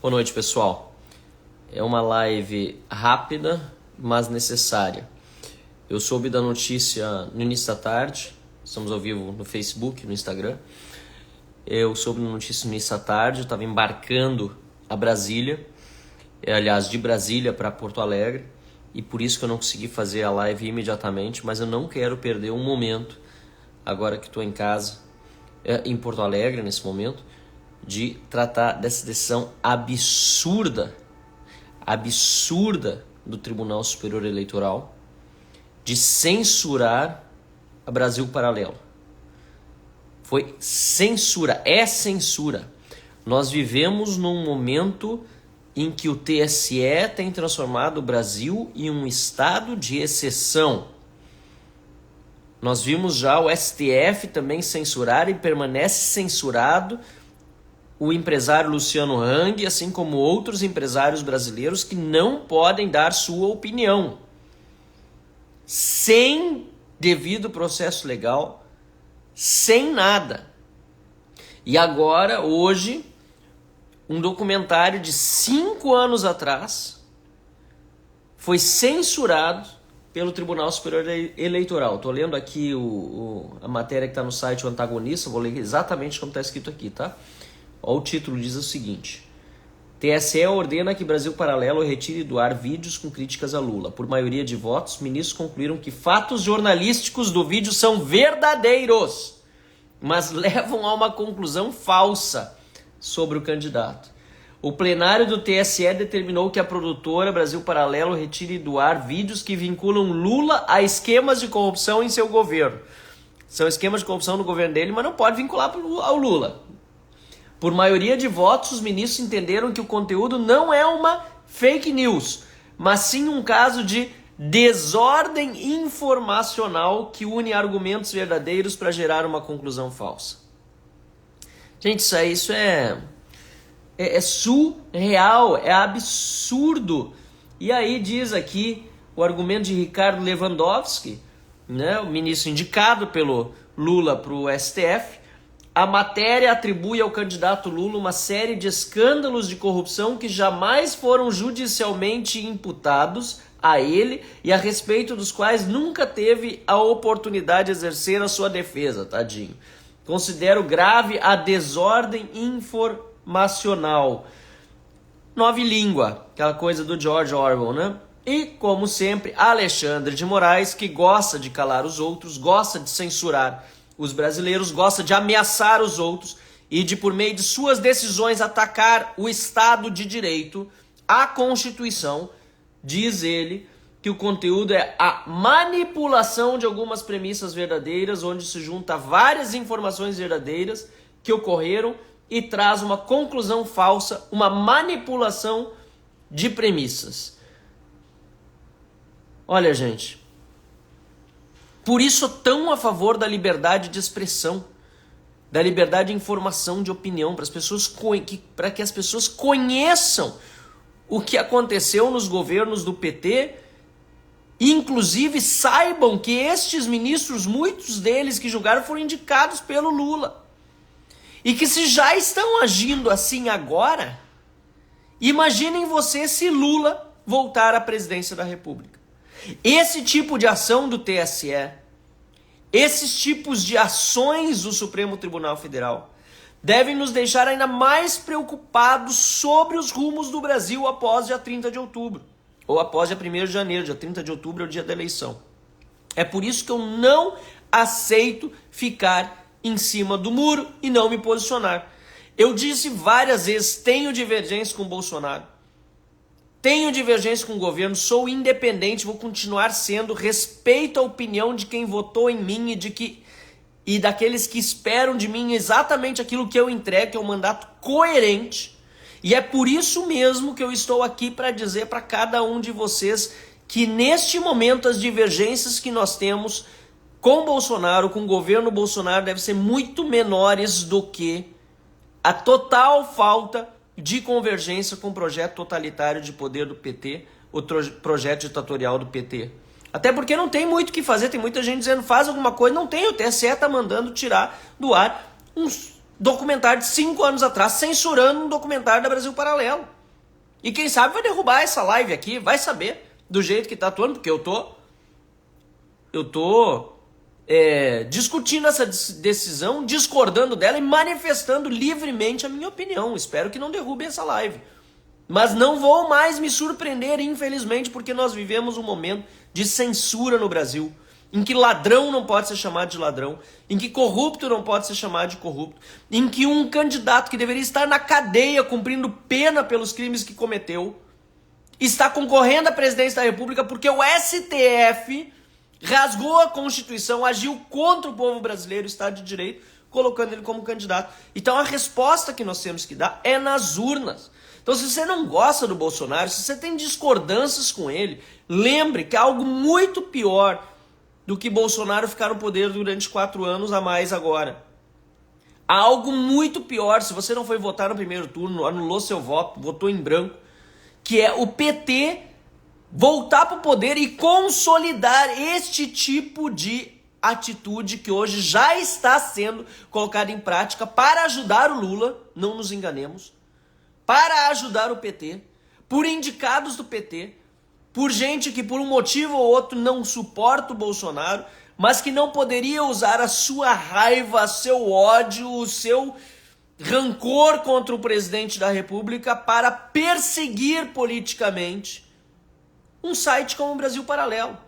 Boa noite, pessoal. É uma live rápida, mas necessária. Eu soube da notícia no início da tarde, estamos ao vivo no Facebook, no Instagram. Eu soube da notícia no início da tarde, eu estava embarcando a Brasília, aliás, de Brasília para Porto Alegre, e por isso que eu não consegui fazer a live imediatamente, mas eu não quero perder um momento, agora que estou em casa, em Porto Alegre, nesse momento, de tratar dessa decisão absurda do Tribunal Superior Eleitoral de censurar a Brasil Paralelo. Foi censura, é censura. Nós vivemos num momento em que o TSE tem transformado o Brasil em um estado de exceção. Nós vimos já o STF também censurar e permanece censurado o empresário Luciano Hang, assim como outros empresários brasileiros que não podem dar sua opinião. Sem devido processo legal, sem nada. E agora, hoje, um documentário de 5 anos atrás foi censurado pelo Tribunal Superior Eleitoral. Estou lendo aqui a matéria que está no site O Antagonista, vou ler exatamente como está escrito aqui, tá? O título diz o seguinte: TSE ordena que Brasil Paralelo retire do ar vídeos com críticas a Lula. Por maioria de votos, ministros concluíram que fatos jornalísticos do vídeo são verdadeiros, mas levam a uma conclusão falsa sobre o candidato. O plenário do TSE determinou que a produtora Brasil Paralelo retire do ar vídeos que vinculam Lula a esquemas de corrupção em seu governo. São esquemas de corrupção no governo dele, mas não pode vincular ao Lula. Por maioria de votos, os ministros entenderam que o conteúdo não é uma fake news, mas sim um caso de desordem informacional que une argumentos verdadeiros para gerar uma conclusão falsa. Gente, isso é surreal, é absurdo. E aí diz aqui o argumento de Ricardo Lewandowski, né, o ministro indicado pelo Lula para o STF. A matéria atribui ao candidato Lula uma série de escândalos de corrupção que jamais foram judicialmente imputados a ele e a respeito dos quais nunca teve a oportunidade de exercer a sua defesa, tadinho. Considero grave a desordem informacional. Nova língua, aquela coisa do George Orwell, né? E, como sempre, Alexandre de Moraes, que gosta de calar os outros, gosta de censurar os brasileiros, gosta de ameaçar os outros e de, por meio de suas decisões, atacar o Estado de Direito, a Constituição. Diz ele que o conteúdo é a manipulação de algumas premissas verdadeiras, onde se junta várias informações verdadeiras que ocorreram e traz uma conclusão falsa, uma manipulação de premissas. Olha, gente, por isso eu tão a favor da liberdade de expressão, da liberdade de informação, de opinião, para que as pessoas conheçam o que aconteceu nos governos do PT, e inclusive saibam que estes ministros, muitos deles que julgaram, foram indicados pelo Lula. E que se já estão agindo assim agora, imaginem vocês se Lula voltar à presidência da República. Esse tipo de ação do TSE, esses tipos de ações do Supremo Tribunal Federal devem nos deixar ainda mais preocupados sobre os rumos do Brasil após dia 30 de outubro, ou após dia 1º de janeiro, dia 30 de outubro é o dia da eleição. É por isso que eu não aceito ficar em cima do muro e não me posicionar. Eu disse várias vezes, tenho divergência com o Bolsonaro, tenho divergência com o governo, sou independente, vou continuar sendo, respeito a opinião de quem votou em mim e daqueles que esperam de mim exatamente aquilo que eu entrego, que é um mandato coerente. E é por isso mesmo que eu estou aqui para dizer para cada um de vocês que neste momento as divergências que nós temos com Bolsonaro, com o governo Bolsonaro, devem ser muito menores do que a total falta de convergência com o projeto totalitário de poder do PT, o projeto ditatorial do PT. Até porque não tem muito o que fazer, tem muita gente dizendo faz alguma coisa, não tem, o TSE está mandando tirar do ar uns documentário de 5 anos atrás, censurando um documentário da Brasil Paralelo. E quem sabe vai derrubar essa live aqui, vai saber do jeito que tá atuando, porque eu tô discutindo essa decisão, discordando dela e manifestando livremente a minha opinião. Espero que não derrubem essa live. Mas não vou mais me surpreender, infelizmente, porque nós vivemos um momento de censura no Brasil, em que ladrão não pode ser chamado de ladrão, em que corrupto não pode ser chamado de corrupto, em que um candidato que deveria estar na cadeia cumprindo pena pelos crimes que cometeu, está concorrendo à presidência da República porque o STF rasgou a Constituição, agiu contra o povo brasileiro, o Estado de Direito, colocando ele como candidato. Então a resposta que nós temos que dar é nas urnas. Então se você não gosta do Bolsonaro, se você tem discordâncias com ele, lembre que há algo muito pior do que Bolsonaro ficar no poder durante 4 anos a mais agora. Há algo muito pior, se você não foi votar no primeiro turno, anulou seu voto, votou em branco, que é o PT voltar para o poder e consolidar este tipo de atitude que hoje já está sendo colocada em prática para ajudar o Lula, não nos enganemos, para ajudar o PT, por indicados do PT, por gente que por um motivo ou outro não suporta o Bolsonaro, mas que não poderia usar a sua raiva, seu ódio, o seu rancor contra o presidente da República para perseguir politicamente um site como o Brasil Paralelo.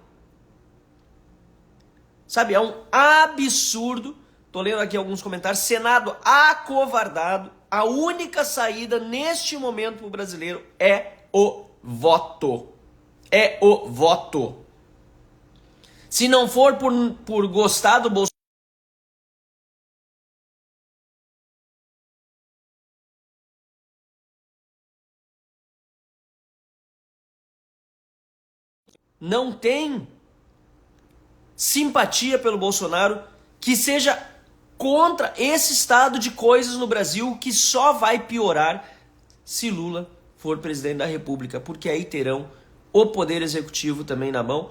Sabe, é um absurdo. Tô lendo aqui alguns comentários. Senado acovardado. A única saída neste momento para o brasileiro é o voto. É o voto. Se não for por gostar do Bolsonaro, não tem simpatia pelo Bolsonaro, que seja contra esse estado de coisas no Brasil, que só vai piorar se Lula for presidente da República, porque aí terão o poder executivo também na mão.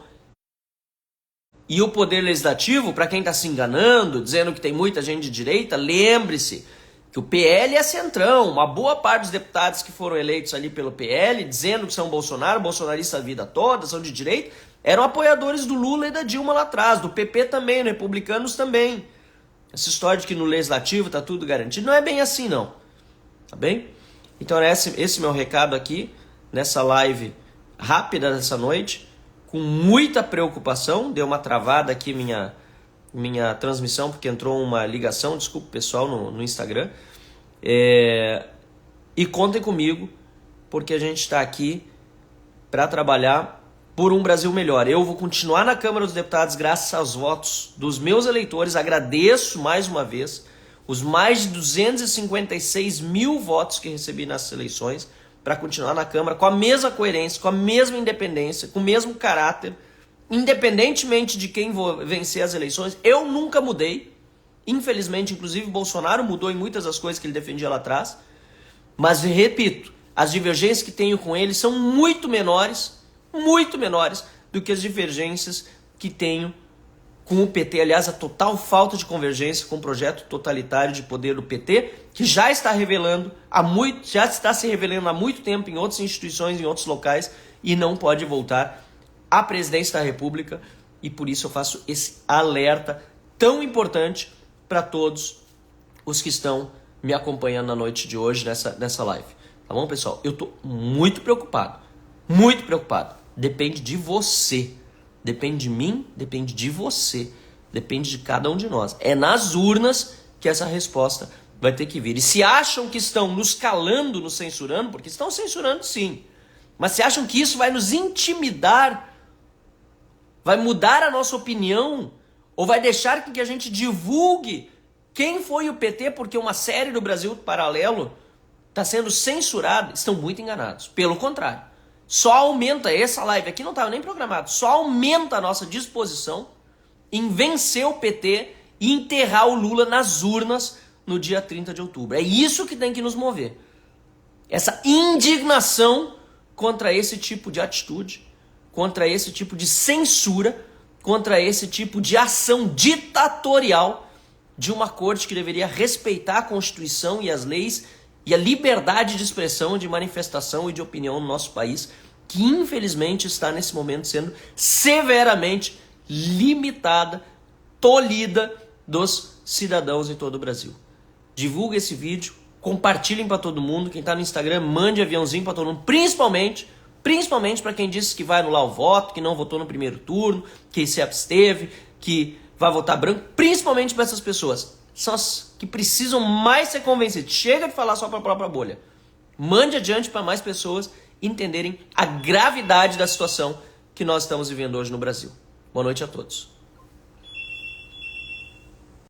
E o poder legislativo, para quem está se enganando, dizendo que tem muita gente de direita, lembre-se que o PL é centrão. Uma boa parte dos deputados que foram eleitos ali pelo PL, dizendo que são Bolsonaro, bolsonarista a vida toda, são de direita, eram apoiadores do Lula e da Dilma lá atrás, do PP também, dos republicanos também. Essa história de que no legislativo está tudo garantido, não é bem assim não, tá bem? Então esse meu recado aqui, nessa live rápida dessa noite, com muita preocupação. Deu uma travada aqui minha transmissão, porque entrou uma ligação, desculpa pessoal, no Instagram. E contem comigo, porque a gente está aqui para trabalhar por um Brasil melhor. Eu vou continuar na Câmara dos Deputados graças aos votos dos meus eleitores. Agradeço mais uma vez os mais de 256 mil votos que recebi nessas eleições, para continuar na Câmara com a mesma coerência, com a mesma independência, com o mesmo caráter, independentemente de quem vencer as eleições. Eu nunca mudei, infelizmente, inclusive Bolsonaro mudou em muitas das coisas que ele defendia lá atrás, mas repito, as divergências que tenho com ele são muito menores do que as divergências que tenho com o PT. Aliás, a total falta de convergência com o projeto totalitário de poder do PT, que já está se revelando há muito tempo em outras instituições, em outros locais, e não pode voltar à presidência da República. E por isso eu faço esse alerta tão importante para todos os que estão me acompanhando na noite de hoje nessa live. Tá bom, pessoal? Eu tô muito preocupado. Muito preocupado. Depende de você. Depende de mim, depende de você, depende de cada um de nós. É nas urnas que essa resposta vai ter que vir. E se acham que estão nos calando, nos censurando, porque estão censurando sim, mas se acham que isso vai nos intimidar, vai mudar a nossa opinião, ou vai deixar com que a gente divulgue quem foi o PT, porque uma série do Brasil Paralelo está sendo censurada, estão muito enganados. Pelo contrário. Só aumenta, essa live aqui não estava nem programada, só aumenta a nossa disposição em vencer o PT e enterrar o Lula nas urnas no dia 30 de outubro. É isso que tem que nos mover. Essa indignação contra esse tipo de atitude, contra esse tipo de censura, contra esse tipo de ação ditatorial de uma corte que deveria respeitar a Constituição e as leis e a liberdade de expressão, de manifestação e de opinião no nosso país, que infelizmente está nesse momento sendo severamente limitada, tolhida dos cidadãos em todo o Brasil. Divulga esse vídeo, compartilhem para todo mundo. Quem está no Instagram, mande aviãozinho para todo mundo, principalmente para quem disse que vai anular o voto, que não votou no primeiro turno, que se absteve, que vai votar branco, principalmente para essas pessoas. São as que precisam mais ser convencidas. Chega de falar só para a própria bolha. Mande adiante para mais pessoas entenderem a gravidade da situação que nós estamos vivendo hoje no Brasil. Boa noite a todos.